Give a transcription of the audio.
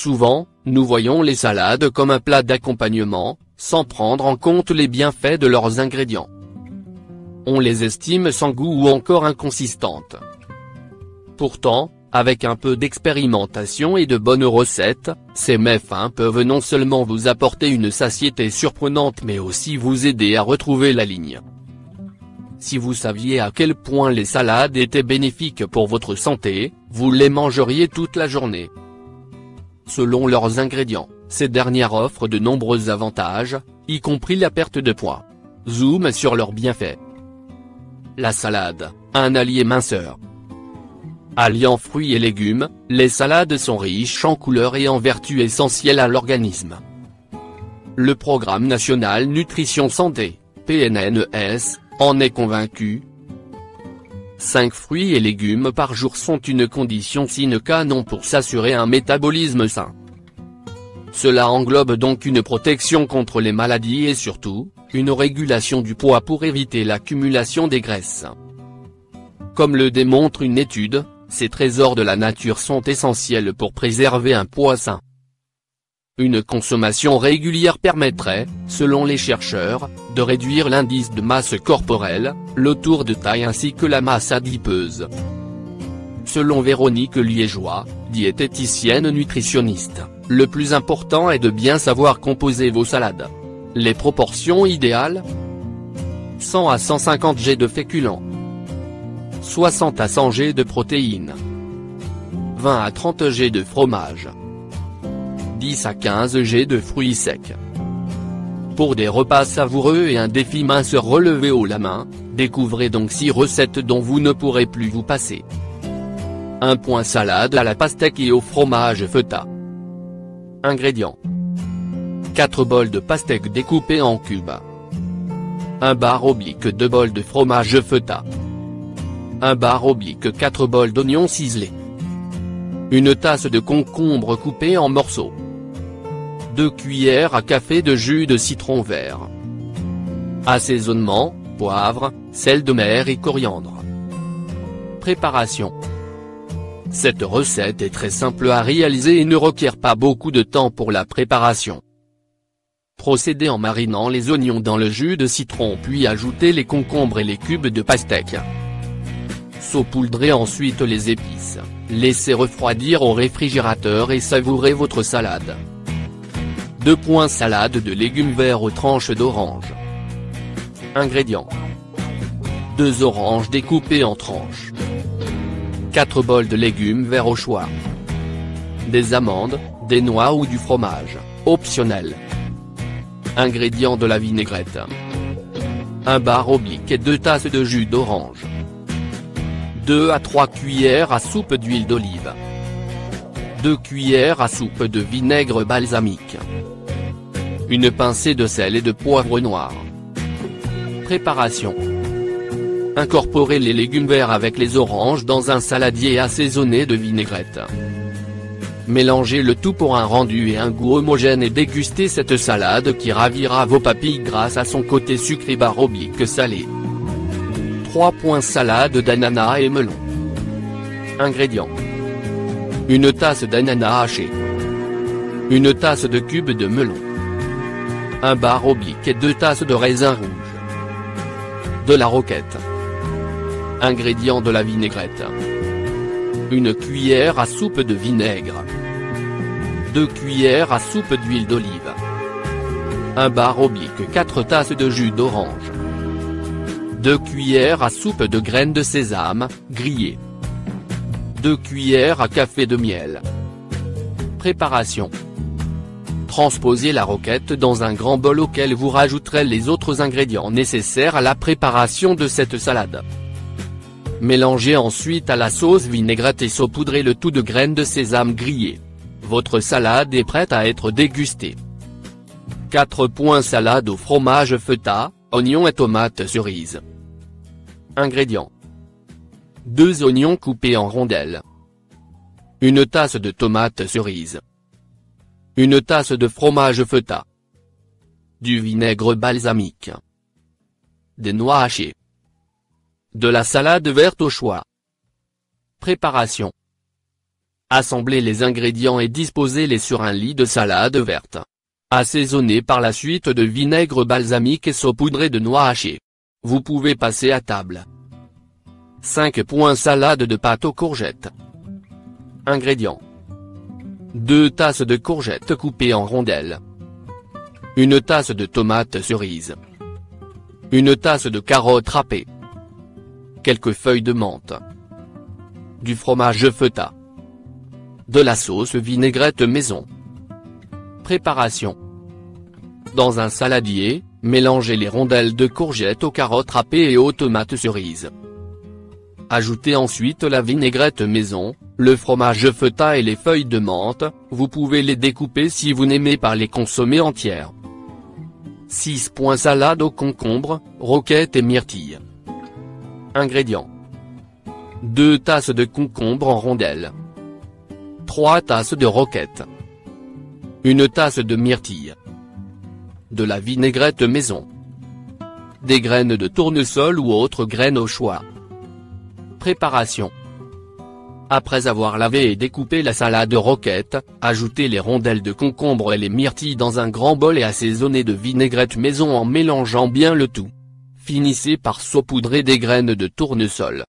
Souvent, nous voyons les salades comme un plat d'accompagnement, sans prendre en compte les bienfaits de leurs ingrédients. On les estime sans goût ou encore inconsistantes. Pourtant, avec un peu d'expérimentation et de bonnes recettes, ces mets fins peuvent non seulement vous apporter une satiété surprenante mais aussi vous aider à retrouver la ligne. Si vous saviez à quel point les salades étaient bénéfiques pour votre santé, vous les mangeriez toute la journée. Selon leurs ingrédients, ces dernières offrent de nombreux avantages, y compris la perte de poids. Zoom sur leurs bienfaits. La salade, un allié minceur. Alliant fruits et légumes, les salades sont riches en couleurs et en vertus essentielles à l'organisme. Le Programme national Nutrition Santé, PNNES, en est convaincu. 5 fruits et légumes par jour sont une condition sine qua non pour s'assurer un métabolisme sain. Cela englobe donc une protection contre les maladies et surtout, une régulation du poids pour éviter l'accumulation des graisses. Comme le démontre une étude, ces trésors de la nature sont essentiels pour préserver un poids sain. Une consommation régulière permettrait, selon les chercheurs, de réduire l'indice de masse corporelle, le tour de taille ainsi que la masse adipeuse. Selon Véronique Liégeois, diététicienne nutritionniste, le plus important est de bien savoir composer vos salades. Les proportions idéales : 100 à 150 g de féculents, 60 à 100 g de protéines, 20 à 30 g de fromage, 10 à 15 g de fruits secs. Pour des repas savoureux et un défi minceur relevé haut la main, découvrez donc 6 recettes dont vous ne pourrez plus vous passer. 1 point salade à la pastèque et au fromage feta. Ingrédients. 4 bols de pastèque découpés en cubes. 1 bar oblique 2 bols de fromage feta. 1 bar oblique 4 bols d'oignons ciselés. 1 tasse de concombre coupé en morceaux. 2 cuillères à café de jus de citron vert. Assaisonnement, poivre, sel de mer et coriandre. Préparation. Cette recette est très simple à réaliser et ne requiert pas beaucoup de temps pour la préparation. Procédez en marinant les oignons dans le jus de citron puis ajoutez les concombres et les cubes de pastèque. Saupoudrez ensuite les épices, laissez refroidir au réfrigérateur et savourez votre salade. 2 points salade de légumes verts aux tranches d'orange. Ingrédients. 2 oranges découpées en tranches. 4 bols de légumes verts au choix. Des amandes, des noix ou du fromage, optionnel. Ingrédients de la vinaigrette. 1 bar oblique et 2 tasses de jus d'orange. 2 à 3 cuillères à soupe d'huile d'olive. 2 cuillères à soupe de vinaigre balsamique. 1 pincée de sel et de poivre noir. Préparation. Incorporez les légumes verts avec les oranges dans un saladier assaisonné de vinaigrette. Mélangez le tout pour un rendu et un goût homogène et dégustez cette salade qui ravira vos papilles grâce à son côté sucré bar oblique salé. 3 points salade d'ananas et melon. Ingrédients. 1 tasse d'ananas haché. 1 tasse de cubes de melon. 1 bar oblique et 2 tasses de raisin rouge. De la roquette. Ingrédients de la vinaigrette. 1 cuillère à soupe de vinaigre. 2 cuillères à soupe d'huile d'olive. 1 bar oblique 4 tasses de jus d'orange. 2 cuillères à soupe de graines de sésame, grillées. 2 cuillères à café de miel. Préparation. Transposez la roquette dans un grand bol auquel vous rajouterez les autres ingrédients nécessaires à la préparation de cette salade. Mélangez ensuite à la sauce vinaigrette et saupoudrez le tout de graines de sésame grillées. Votre salade est prête à être dégustée. 4 points salade au fromage feta, oignons et tomates cerises. Ingrédients. 2 oignons coupés en rondelles. 1 tasse de tomates cerises. 1 tasse de fromage feta. Du vinaigre balsamique. Des noix hachées. De la salade verte au choix. Préparation. Assemblez les ingrédients et disposez-les sur un lit de salade verte. Assaisonnez par la suite de vinaigre balsamique et saupoudrez de noix hachées. Vous pouvez passer à table. 5. Salade de pâte aux courgettes. Ingrédients. 2 tasses de courgettes coupées en rondelles. 1 tasse de tomates cerises. 1 tasse de carottes râpées. Quelques feuilles de menthe. Du fromage feta. De la sauce vinaigrette maison. Préparation. Dans un saladier, mélangez les rondelles de courgettes aux carottes râpées et aux tomates cerises. Ajoutez ensuite la vinaigrette maison, le fromage feta et les feuilles de menthe, vous pouvez les découper si vous n'aimez pas les consommer entières. 6. Salade aux concombres, roquettes et myrtilles. Ingrédients. 2 tasses de concombres en rondelles. 3 tasses de roquettes. 1 tasse de myrtilles. De la vinaigrette maison. Des graines de tournesol ou autres graines au choix. Préparation. Après avoir lavé et découpé la salade roquette, ajoutez les rondelles de concombre et les myrtilles dans un grand bol et assaisonnez de vinaigrette maison en mélangeant bien le tout. Finissez par saupoudrer des graines de tournesol.